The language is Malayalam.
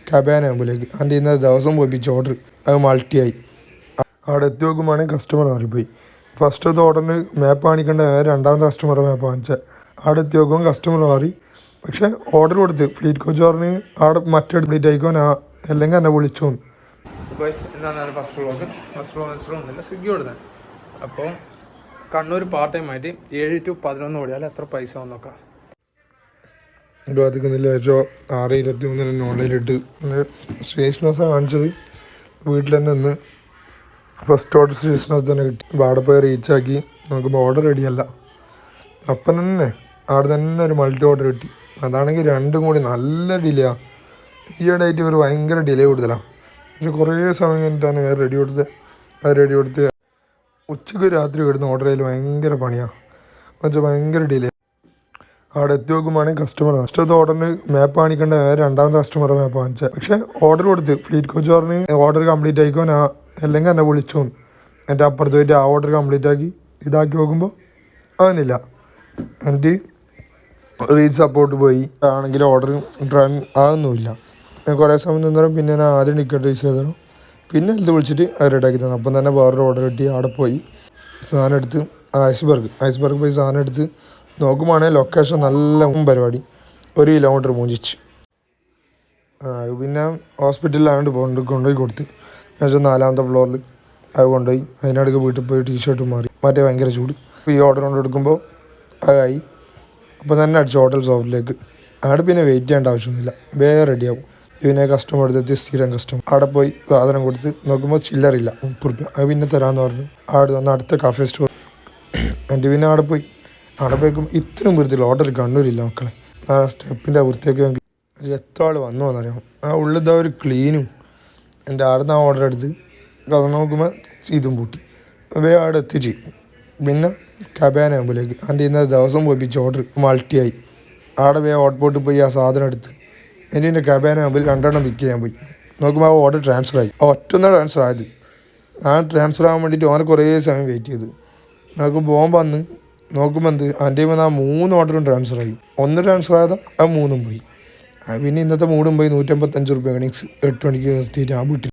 കബാന ആകുമ്പോഴേക്ക് അതിൻ്റെ ഇന്നത്തെ ദിവസം പോയിപ്പിച്ച ഓർഡർ അത് മൾട്ടിയായി. അവിടെ എത്തി നോക്കുമ്പോഴാണെങ്കിൽ കസ്റ്റമർ മാറിപ്പോയി. ഫസ്റ്റത്തെ ഓർഡറിന് മാപ്പ് കാണിക്കേണ്ട രണ്ടാമത്തെ കസ്റ്റമറെ മാപ്പ് കാണിച്ചത്. അവിടെ എത്തി നോക്കുമ്പോൾ കസ്റ്റമർ മാറി. പക്ഷേ ഓർഡർ കൊടുത്ത് ഫ്ലീറ്റ് കോച്ച് പറഞ്ഞ് അവിടെ മറ്റേ കംപ്ലീറ്റ് ആയിക്കോൻ അല്ലെങ്കിൽ എന്നെ വിളിച്ചു. എന്താണ് ഫസ്റ്റ് വ്ളോഗ് ഒന്നുമില്ല, സ്വിഗ്ഗി കൊടുത്തത്. അപ്പോൾ കണ്ണൂർ പാർട്ട് ടൈം ആയിട്ട് 7 to 11 ഓടിയാൽ എത്ര പൈസ വന്നോക്കാം. ബാധിക്കുന്നില്ല. 6:23 ഓൺലൈനിലിട്ട് സ്റ്റേഷനേഴ്സാണ് കാണിച്ചത്. വീട്ടിൽ തന്നെ നിന്ന് ഫസ്റ്റ് ഓർഡർ സ്റ്റേഷനേഴ്സ് തന്നെ കിട്ടി. അവിടെ പോയി റീച്ചാക്കി നോക്കുമ്പോൾ ഓർഡർ റെഡിയല്ല. അപ്പം തന്നെ അവിടെ തന്നെ ഒരു മൾട്ടി ഓർഡർ കിട്ടി. അതാണെങ്കിൽ രണ്ടും കൂടി നല്ല ഡിലേ ആണ്. ഈയിടെയായിട്ട് ഒരു ഭയങ്കര ഡിലേ കൂടുതലാണ്. പക്ഷെ കുറേ സമയം കഴിഞ്ഞിട്ടാണ് റെഡി കൊടുത്ത് ഉച്ചയ്ക്ക് രാത്രി വരുന്ന ഓർഡർ ചെയ്യൽ ഭയങ്കര പണിയാണ്. എന്നുവെച്ചാൽ ഭയങ്കര ഡിലേ. അവിടെ എത്തി നോക്കുമ്പോഴാണെങ്കിൽ കസ്റ്റമർ ഫസ്റ്റത്തെ ഓർഡറിന് മാപ്പ് കാണിക്കേണ്ട രണ്ടാമത്തെ കസ്റ്റമറെ മാപ്പ് കാണിച്ചത്. പക്ഷേ ഓർഡർ കൊടുത്ത് ഫ്ലീറ്റ് കോച്ച് പറഞ്ഞ് ഓർഡർ കംപ്ലീറ്റ് ആയിക്കോൻ അല്ലെങ്കിൽ എന്നെ വിളിച്ചു. എൻ്റെ അപ്പുറത്ത് പോയിട്ട് ആ ഓർഡർ കംപ്ലീറ്റ് ആക്കി ഇതാക്കി നോക്കുമ്പോൾ ആകുന്നില്ല. എന്നിട്ട് റീച്ച് സപ്പോർട്ട് പോയി ആണെങ്കിൽ ഓർഡർ റൺ ആകുന്നുമില്ല. കുറേ സമയം നിന്നേരം പിന്നെ ഞാൻ ആദ്യം ടിക്കറ്റ് റീച്ച് ചെയ്തു. പിന്നെ ഇത് വിളിച്ചിട്ട് അത് റെഡിയാക്കി തന്നു. അപ്പം തന്നെ വേറൊരു ഓർഡർ കിട്ടി. അവിടെ പോയി സാധനം എടുത്ത് ഐസ്ബർഗ് പോയി സാധനം എടുത്ത് നോക്കുമ്പോഴാണെങ്കിൽ ലൊക്കേഷൻ നല്ല പരിപാടി 1 കിലോമീറ്റർ മൂഞ്ചിച്ച്. പിന്നെ ഹോസ്പിറ്റലിലാണ്ട് കൊണ്ടുപോയി കൊടുത്ത്. എന്നുവെച്ചാൽ 4ാമത്തെ ഫ്ലോറിൽ അത് കൊണ്ടുപോയി. അതിനിടയ്ക്ക് വീട്ടിൽ പോയി ടീഷർട്ട് മാറി. മറ്റേ ഭയങ്കര ചൂട്. ഈ ഓർഡർ കൊണ്ട് എടുക്കുമ്പോൾ അതായി. അപ്പോൾ തന്നെ അടിച്ചു ഹോട്ടൽ സോഫ്റ്റിലേക്ക്. അവിടെ പിന്നെ വെയിറ്റ് ചെയ്യേണ്ട ആവശ്യമൊന്നുമില്ല, വേറെ റെഡിയാവും. പിന്നെ കസ്റ്റമർ എടുത്തെത്തി സ്ഥിരം കസ്റ്റമർ. അവിടെ പോയി സാധനം കൊടുത്ത് നോക്കുമ്പോൾ ചില്ലറില്ല, 30 രൂപ. അത് പിന്നെ തരാമെന്ന് പറഞ്ഞു. അവിടെ വന്ന് അടുത്ത കാഫേ സ്റ്റോർ. എന്നിട്ട് പിന്നെ അവിടെ പോയിക്കും ഇത്രയും വൃത്തിയില്ല ഓർഡർ കണ്ണൂരില്ല മക്കളെ. ആ സ്റ്റെപ്പിൻ്റെ വൃത്തിയൊക്കെ എത്ര ആൾ വന്നു എന്നറിയാം. ആ ഉള്ളിൽ ഒരു ക്ലീനും. എൻ്റെ അവിടെ നിന്ന് ആ ഓർഡർ എടുത്ത് കഥ നോക്കുമ്പോൾ ഇതും പൂട്ടി. വേഗം അവിടെ എത്തിച്ച് പിന്നെ കബാന ആകുമ്പോഴേക്ക് അതിൻ്റെ ഇന്നത്തെ ദിവസം പോയിപ്പിച്ച ഓർഡർ മൾട്ടിയായി. അവിടെ വേഗം ഹോട്ട്പോട്ടിൽ പോയി ആ സാധനം എടുത്ത് എൻ്റെ കബാന ആകുമ്പോൾ 2 എണ്ണം പിക്ക് ചെയ്യാൻ പോയി. നോക്കുമ്പോൾ ആ ഓർഡർ ട്രാൻസ്ഫർ ആയി. ഒറ്റൊന്നാണ് ട്രാൻസ്ഫർ ആയത്. ആ ട്രാൻസ്ഫർ ആകാൻ വേണ്ടിയിട്ട് ഓനെ കുറേ സമയം വെയിറ്റ് ചെയ്ത് നോക്കുമ്പോൾ വന്ന് നോക്കുമ്പോൾ എൻ്റെ ആ 3 ഓർഡറും ട്രാൻസ്ഫർ ആയി. 1 ട്രാൻസ്ഫർ ആയതാ, ആ 3ഉം പോയി. പിന്നെ ഇന്നത്തെ മൂടും പോയി. 155 രൂപ ഏണിങ്സ് 8 മണിക്ക് നിർത്തിയിട്ട് ആ വീട്ടിൽ.